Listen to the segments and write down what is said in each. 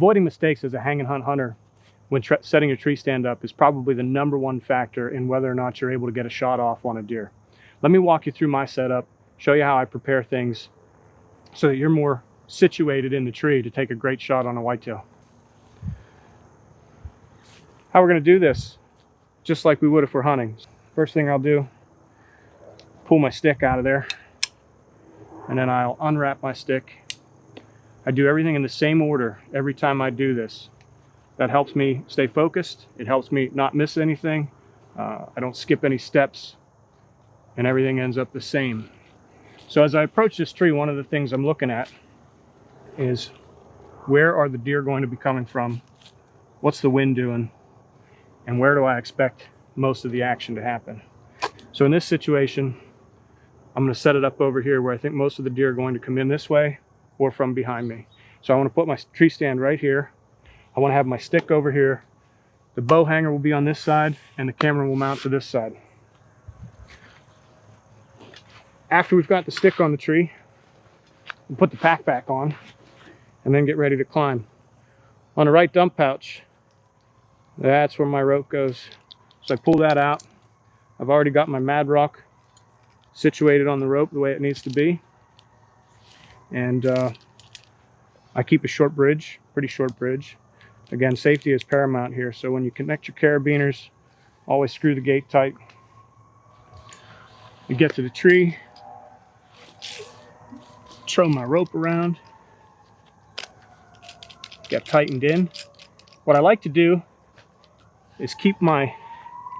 avoiding mistakes as a hang and hunt hunter when setting your tree stand up is probably the #1 factor in whether or not you're able to get a shot off on a deer. Let me walk you through my setup, show you how I prepare things so that you're more situated in the tree to take a great shot on a whitetail. How we're going to do this, just like we would if we're hunting. First thing I'll do, pull my stick out of there, and then I'll unwrap my stick. I do everything in the same order every time I do this. That helps me stay focused. It helps me not miss anything. I don't skip any steps, and everything ends up the same. So as I approach this tree, one of the things I'm looking at is where are the deer going to be coming from? What's the wind doing? And where do I expect most of the action to happen? So in this situation, I'm going to set it up over here where I think most of the deer are going to come in this way or from behind me. So I want to put my tree stand right here. I want to have my stick over here. The bow hanger will be on this side and the camera will mount to this side. After we've got the stick on the tree, we'll put the pack back on and then get ready to climb. On the right dump pouch, that's where my rope goes. So I pull that out. I've already got my Mad Rock situated on the rope the way it needs to be. And I keep a short bridge, pretty short bridge. Again, safety is paramount here. So when you connect your carabiners, always screw the gate tight. You get to the tree, throw my rope around, get tightened in. What I like to do is keep my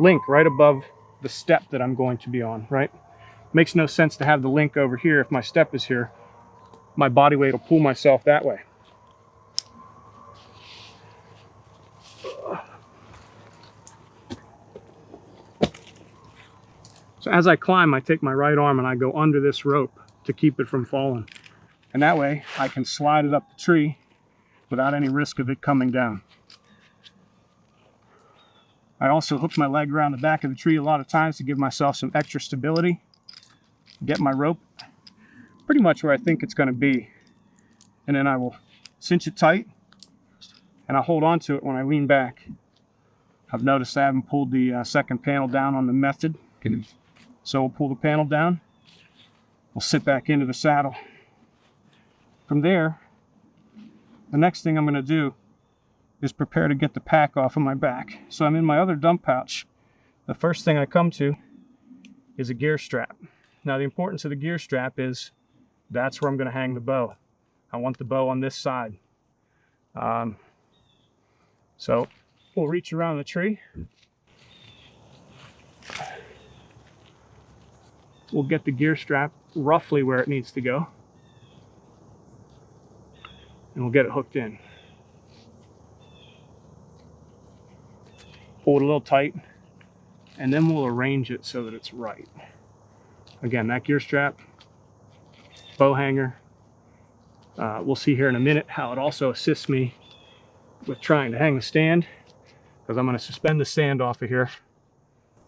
link right above the step that I'm going to be on, right? Makes no sense to have the link over here if my step is here. My body weight will pull myself that way. So as I climb, I take my right arm and I go under this rope to keep it from falling. And that way I can slide it up the tree without any risk of it coming down. I also hook my leg around the back of the tree a lot of times to give myself some extra stability. Get my rope pretty much where I think it's going to be. And then I will cinch it tight and I'll hold on to it when I lean back. I've noticed I haven't pulled the second panel down on the Method. So we'll pull the panel down. We'll sit back into the saddle. From there, the next thing I'm going to do is prepare to get the pack off of my back. So I'm in my other dump pouch. The first thing I come to is a gear strap. Now the importance of the gear strap is that's where I'm going to hang the bow. I want the bow on this side. So we'll reach around the tree. We'll get the gear strap roughly where it needs to go. And we'll get it hooked in. Hold it a little tight, and then we'll arrange it so that it's right. Again, that gear strap, bow hanger. We'll see here in a minute how it also assists me with trying to hang the stand, because I'm going to suspend the stand off of here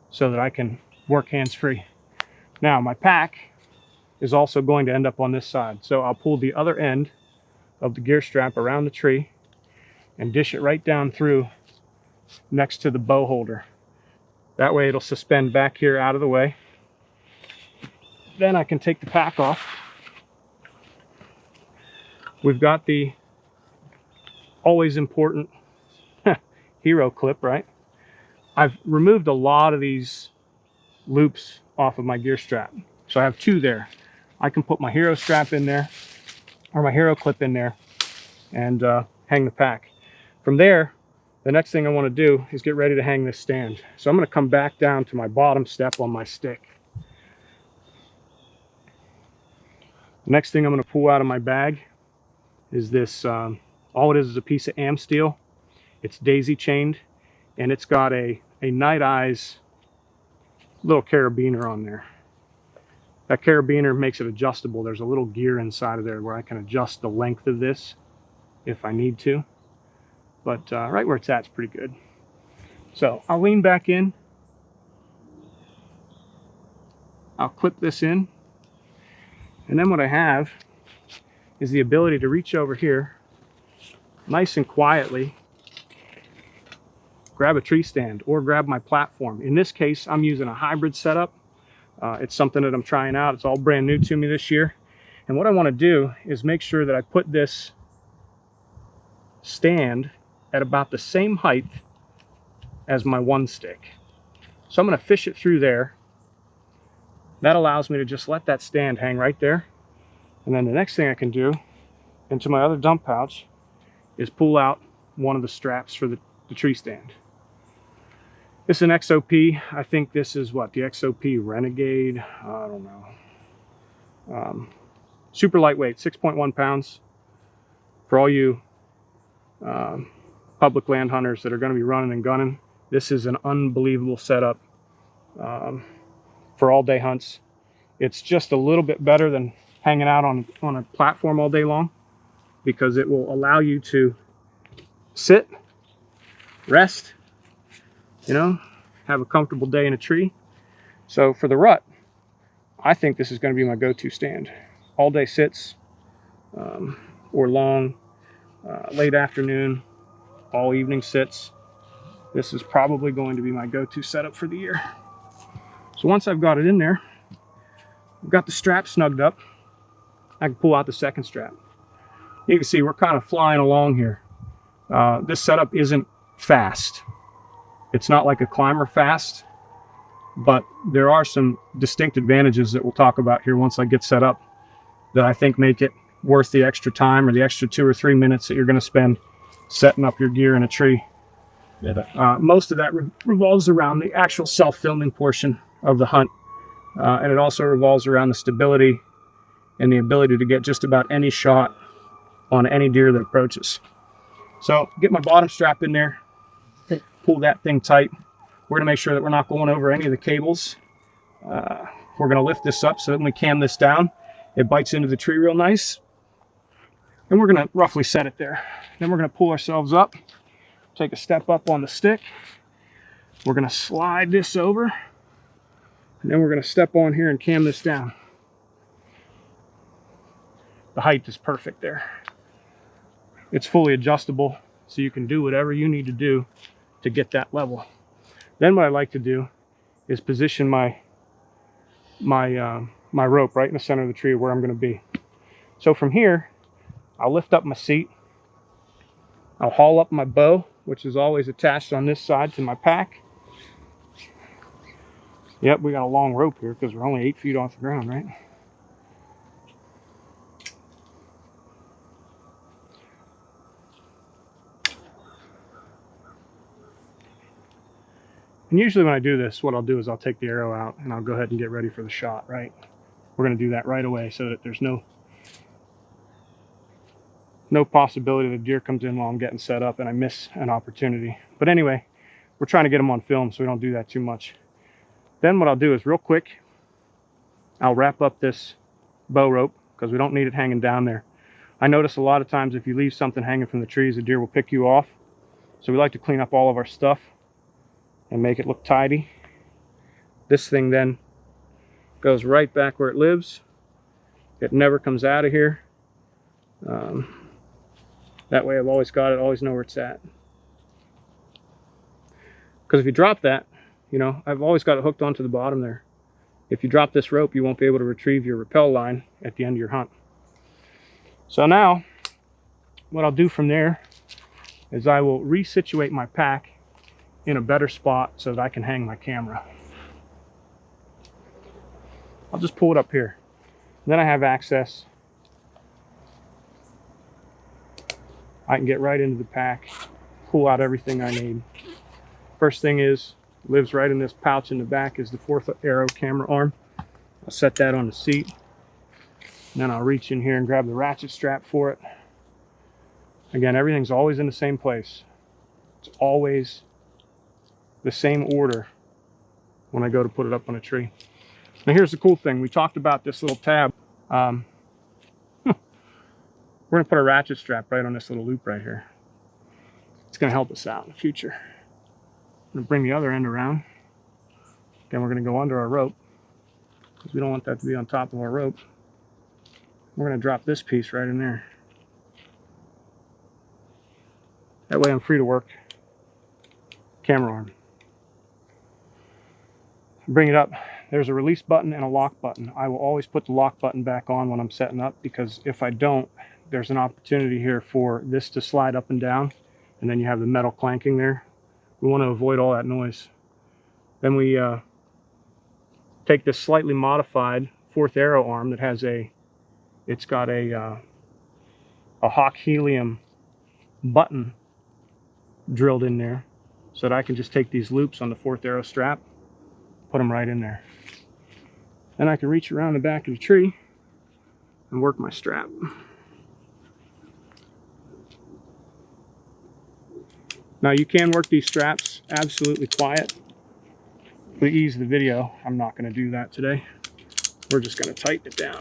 so that I can work hands-free. Now my pack is also going to end up on this side, so I'll pull the other end of the gear strap around the tree and dish it right down through next to the bow holder. That way it'll suspend back here out of the way. Then I can take the pack off. We've got the always important hero clip, right? I've removed a lot of these loops off of my gear strap. So I have two there. I can put my hero strap in there or my hero clip in there and hang the pack. From there, the next thing I want to do is get ready to hang this stand. So I'm going to come back down to my bottom step on my stick. The next thing I'm going to pull out of my bag is this, all it is a piece of am steel. It's daisy chained, and it's got a Night Eyes little carabiner on there. That carabiner makes it adjustable. There's a little gear inside of there where I can adjust the length of this if I need to. But right where it's at is pretty good. So I'll lean back in. I'll clip this in. And then what I have is the ability to reach over here nice and quietly grab a tree stand or grab my platform. In this case, I'm using a hybrid setup. It's something that I'm trying out. It's all brand new to me this year. And what I want to do is make sure that I put this stand at about the same height as my one stick. So I'm going to fish it through there. That allows me to just let that stand hang right there. And then the next thing I can do into my other dump pouch is pull out one of the straps for the tree stand. This is an XOP. I think this is what, the XOP Renegade. I don't know. Super lightweight, 6.1 pounds. For all you public land hunters that are going to be running and gunning, this is an unbelievable setup for all day hunts. It's just a little bit better than hanging out on a platform all day long, because it will allow you to sit, rest, you know, have a comfortable day in a tree. So for the rut, I think this is going to be my go-to stand. All day sits, or long, late afternoon, all evening sits. This is probably going to be my go-to setup for the year. So once I've got it in there, I've got the strap snugged up, I can pull out the second strap. You can see we're kind of flying along here. This setup isn't fast. It's not like a climber fast, but there are some distinct advantages that we'll talk about here once I get set up that I think make it worth the extra time, or the extra 2 or 3 minutes that you're going to spend setting up your gear in a tree. Most of that revolves around the actual self-filming portion of the hunt, and it also revolves around the stability and the ability to get just about any shot on any deer that approaches. So get my bottom strap in there, pull that thing tight. We're going to make sure that we're not going over any of the cables. We're going to lift this up so that when we cam this down, it bites into the tree real nice. And we're going to roughly set it there. Then we're going to pull ourselves up, take a step up on the stick. We're going to slide this over, and then we're going to step on here and cam this down. The height is perfect there. It's fully adjustable, so you can do whatever you need to do to get that level. Then what I like to do is position my rope right in the center of the tree where I'm going to be. So from here, I'll lift up my seat. I'll haul up my bow, which is always attached on this side to my pack. Yep, we got a long rope here because we're only 8 feet off the ground, right? And usually when I do this, what I'll do is I'll take the arrow out and I'll go ahead and get ready for the shot, right? We're going to do that right away so that there's no possibility that a deer comes in while I'm getting set up and I miss an opportunity. But anyway, we're trying to get them on film, so we don't do that too much. Then what I'll do is real quick, I'll wrap up this bow rope because we don't need it hanging down there. I notice a lot of times if you leave something hanging from the trees, the deer will pick you off. So we like to clean up all of our stuff and make it look tidy. This thing then goes right back where it lives. It never comes out of here. That way I've always got it, always know where it's at. Because if you drop that, you know, I've always got it hooked onto the bottom there. If you drop this rope, you won't be able to retrieve your rappel line at the end of your hunt. So now, what I'll do from there is I will resituate my pack in a better spot so that I can hang my camera. I'll just pull it up here. Then I have access. I can get right into the pack, pull out everything I need. First thing is, lives right in this pouch in the back, is the 4th Arrow camera arm. I'll set that on the seat. And then I'll reach in here and grab the ratchet strap for it. Again, everything's always in the same place. It's always the same order when I go to put it up on a tree. Now here's the cool thing. We talked about this little tab. We're going to put a ratchet strap right on this little loop right here. It's going to help us out in the future. I'm going to bring the other end around. Again, we're going to go under our rope because we don't want that to be on top of our rope. We're going to drop this piece right in there. That way I'm free to work. Camera arm. Bring it up. There's a release button and a lock button. I will always put the lock button back on when I'm setting up, because if I don't, there's an opportunity here for this to slide up and down, and then you have the metal clanking there. We want to avoid all that noise. Then we take this slightly modified 4th Arrow arm that has it's got a Hawk helium button drilled in there, so that I can just take these loops on the 4th Arrow strap, put them right in there. Then I can reach around the back of the tree and work my strap. Now you can work these straps absolutely quiet. To ease the video, I'm not going to do that today. We're just going to tighten it down.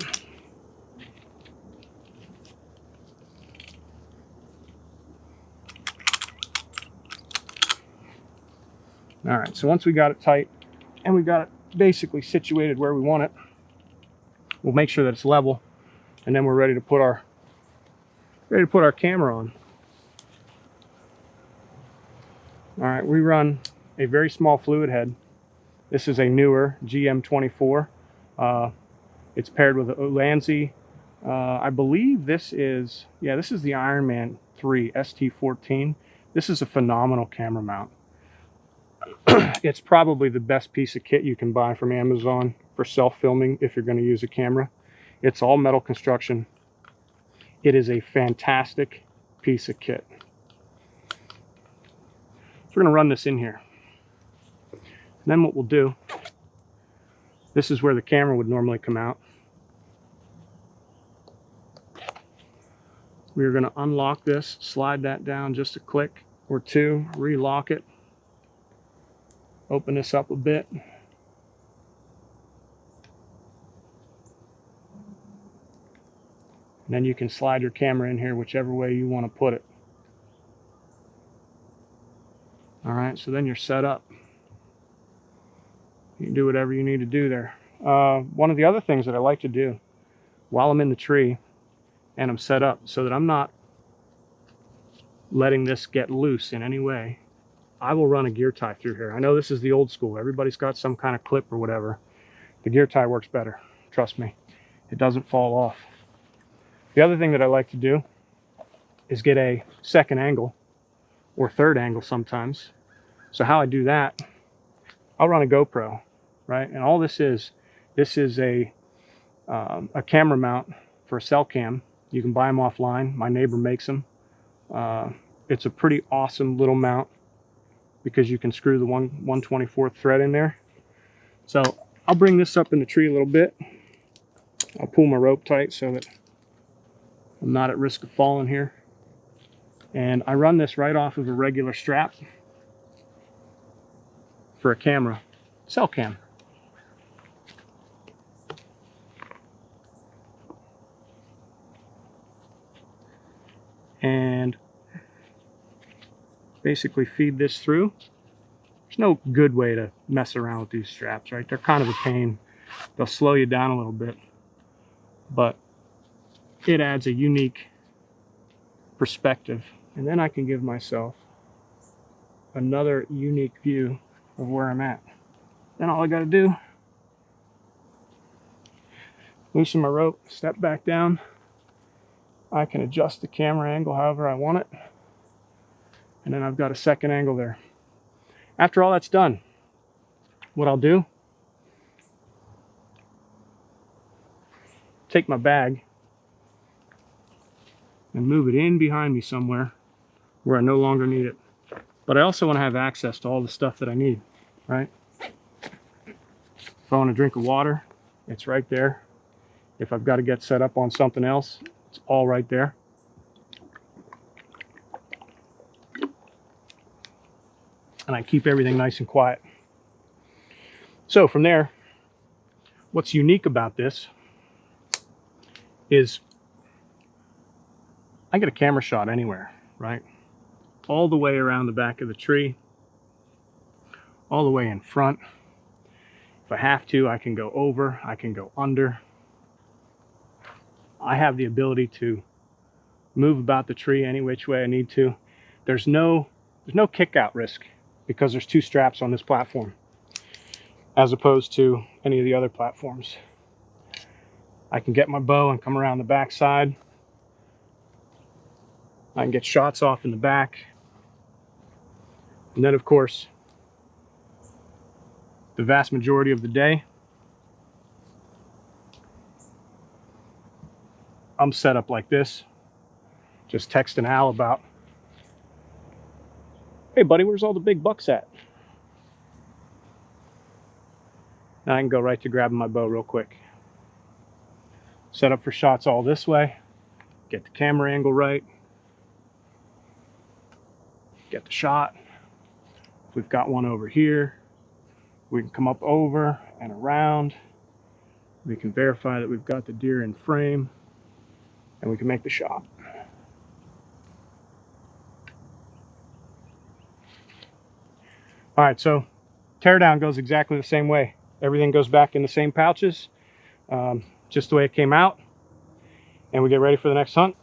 All right, so once we got it tight and we got it basically situated where we want it, we'll make sure that it's level, and then we're ready to put our camera on. All right, we run a very small fluid head. This is a NEEWER GM 24. It's paired with an Ulanzi. I believe this is the Ironman 3 ST14. This is a phenomenal camera mount. It's probably the best piece of kit you can buy from Amazon for self-filming if you're going to use a camera. It's all metal construction. It is a fantastic piece of kit. So we're going to run this in here. And then what we'll do, this is where the camera would normally come out. We're going to unlock this, slide that down just a click or two, relock it, open this up a bit. And then you can slide your camera in here whichever way you want to put it. All right, so then you're set up. You can do whatever you need to do there. One of the other things that I like to do while I'm in the tree and I'm set up, so that I'm not letting this get loose in any way, I will run a gear tie through here. I know this is the old school. Everybody's got some kind of clip or whatever. The gear tie works better. Trust me. It doesn't fall off. The other thing that I like to do is get a second angle or third angle sometimes. So how I do that, I'll run a GoPro, right? And all this is a camera mount for a cell cam. You can buy them offline. My neighbor makes them. It's a pretty awesome little mount because you can screw the 1/24 thread in there. So I'll bring this up in the tree a little bit. I'll pull my rope tight so that I'm not at risk of falling here. And I run this right off of a regular strap for a camera, cell cam. And basically feed this through. There's no good way to mess around with these straps, right? They're kind of a pain. They'll slow you down a little bit, but it adds a unique perspective. And then I can give myself another unique view of where I'm at. Then all I got to do, loosen my rope, step back down. I can adjust the camera angle however I want it. And then I've got a second angle there. After all that's done, what I'll do, take my bag and move it in behind me somewhere where I no longer need it. But I also want to have access to all the stuff that I need, right? If I want a drink of water, it's right there. If I've got to get set up on something else, it's all right there. And I keep everything nice and quiet. So from there, what's unique about this is I get a camera shot anywhere, right? All the way around the back of the tree, all the way in front. If I have to, I can go over, I can go under. I have the ability to move about the tree any which way I need to. there's no kick out risk because there's 2 straps on this platform as opposed to any of the other platforms. I can get my bow and come around the back side. I can get shots off in the back. And then of course, the vast majority of the day, I'm set up like this, just texting Al about, hey buddy, where's all the big bucks at? Now I can go right to grabbing my bow real quick. Set up for shots all this way, get the camera angle right, get the shot. If we've got one over here, we can come up over and around. We can verify that we've got the deer in frame, and we can make the shot. All right, so teardown goes exactly the same way. Everything goes back in the same pouches, just the way it came out, and we get ready for the next hunt.